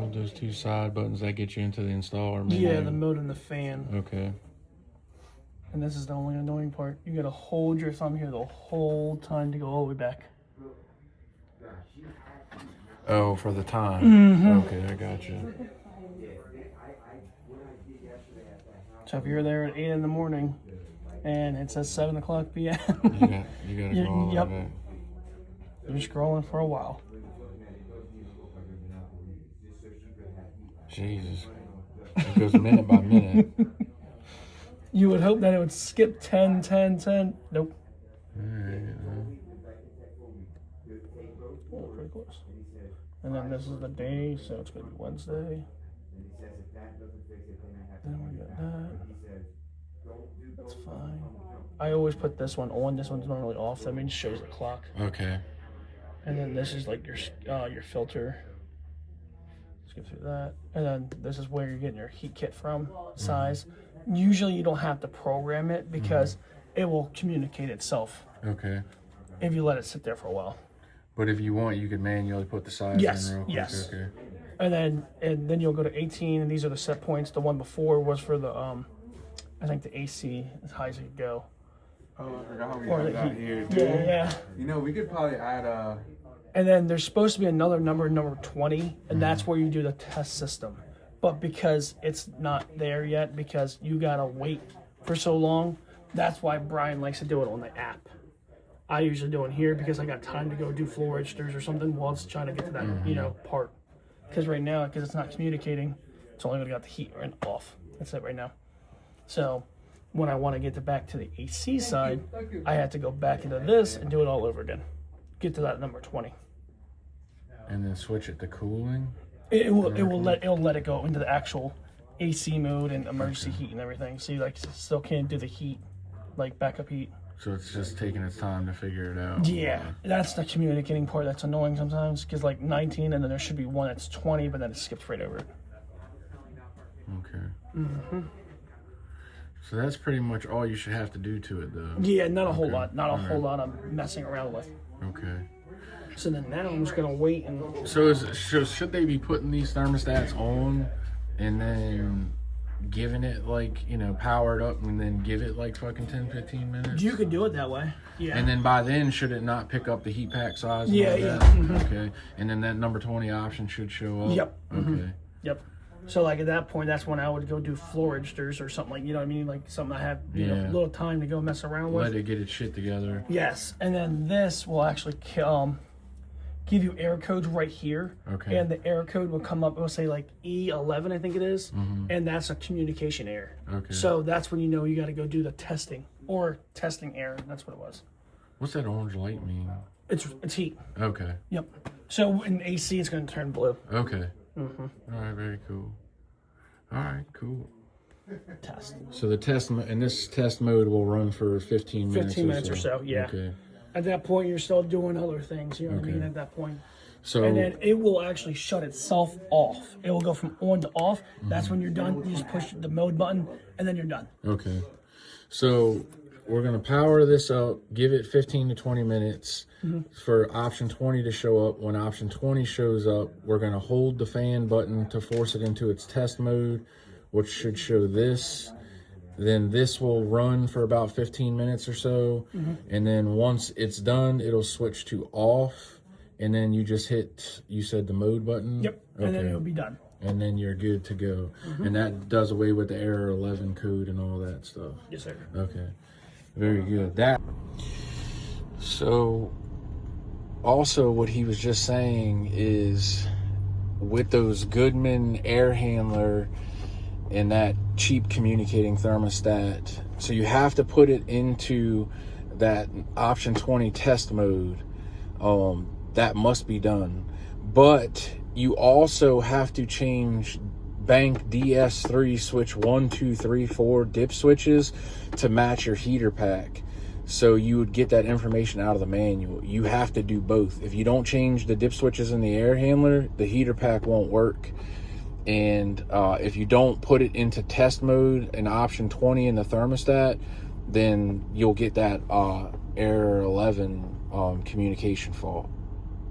hold those two side buttons. That get you into the installer menu. Yeah, the mode and the fan. Okay. And this is the only annoying part. You gotta hold your thumb here the whole time to go all the way back. Oh, for the time. Mm-hmm. Okay, I got you. So if you're there at 8 in the morning and it says 7 o'clock p.m. you gotta go all the way back. You're scrolling for a while. Jesus. It goes minute by minute. You would hope that it would skip 10, 10, 10. Nope. Alright. Oh, pretty close. And then this is the day, so it's going to be Wednesday. Then we got that. That's fine. I always put this one on. This one's normally off. That means it shows the clock. Okay. And then this is like your filter. Skip through that. And then this is where you're getting your heat kit from, size. Usually you don't have to program it because it will communicate itself. Okay. If you let it sit there for a while. But if you want, you could manually put the size in real quick. Yes. Okay. And then you'll go to 18, and these are the set points. The one before was for the I think the AC, as high as it could go. Oh, I forgot how we Or have the that heat. here, too. Yeah. You know, we could probably add a... And then there's supposed to be another number 20, and that's where you do the test system. But because it's not there yet, because you gotta wait for so long, that's why Brian likes to do it on the app. I usually do it here because I got time to go do floor registers or something while it's trying to get to that, part. Because right now, because it's not communicating, it's only got the heat and off. That's it right now. So when I want to get back to the AC side, I have to go back into this and do it all over again. Get to that number 20. And then switch it to cooling? It'll let it go into the actual AC mode and emergency heat and everything. So you still can't do the heat, like backup heat. So it's just taking its time to figure it out. Yeah, that's the communicating part that's annoying sometimes. Because like 19, and then there should be one that's 20, but then it skips right over it. Okay. So that's pretty much all you should have to do to it, though. Yeah, not a whole lot. Not a whole lot of messing around with. Okay. So then now I'm just gonna wait and. So should they be putting these thermostats on and then giving it power it up and then give it like fucking 10-15 minutes? You could do it that way. Yeah. And then by then, should it not pick up the heat pack size? And all that? Okay. And then that number 20 option should show up. Yep. Okay. Yep. So like at that point, that's when I would go do floor registers or something, like, you know what I mean? Like something I have a little time to go mess around with. Let it get its shit together. Yes. And then this will actually give you error codes right here. Okay. And the error code will come up, it will say like E11, I think it is. And that's a communication error. Okay. So that's when you know you got to go do the testing or testing error. That's what it was. What's that orange light mean? It's heat. Okay. Yep. So in AC, it's going to turn blue. Okay. All right, very cool. All right, cool. Test. So the test and this test mode will run for 15 minutes. 15 minutes or so, yeah. Okay. At that point, you're still doing other things. You know what I mean? At that point. So And then it will actually shut itself off. It will go from on to off. That's when you're done. You just push the mode button, and then you're done. Okay. So we're going to power this up, give it 15 to 20 minutes for option 20 to show up. When option 20 shows up, we're going to hold the fan button to force it into its test mode, which should show this. Then this will run for about 15 minutes or so. And then once it's done, it'll switch to off. And then you just hit, you said the mode button? Yep. And then it'll be done. And then you're good to go. And that does away with the error 11 code and all that stuff. Yes, sir. Okay. Very good. So also what he was just saying is with those Goodman air handler and that cheap communicating thermostat, so you have to put it into that option 20 test mode. That must be done. But you also have to change bank DS3 switch 1, 2, 3, 4 dip switches to match your heater pack. So you would get that information out of the manual. You have to do both. If you don't change the dip switches in the air handler, the heater pack won't work. And if you don't put it into test mode in option 20 in the thermostat, then you'll get that error 11 communication fault.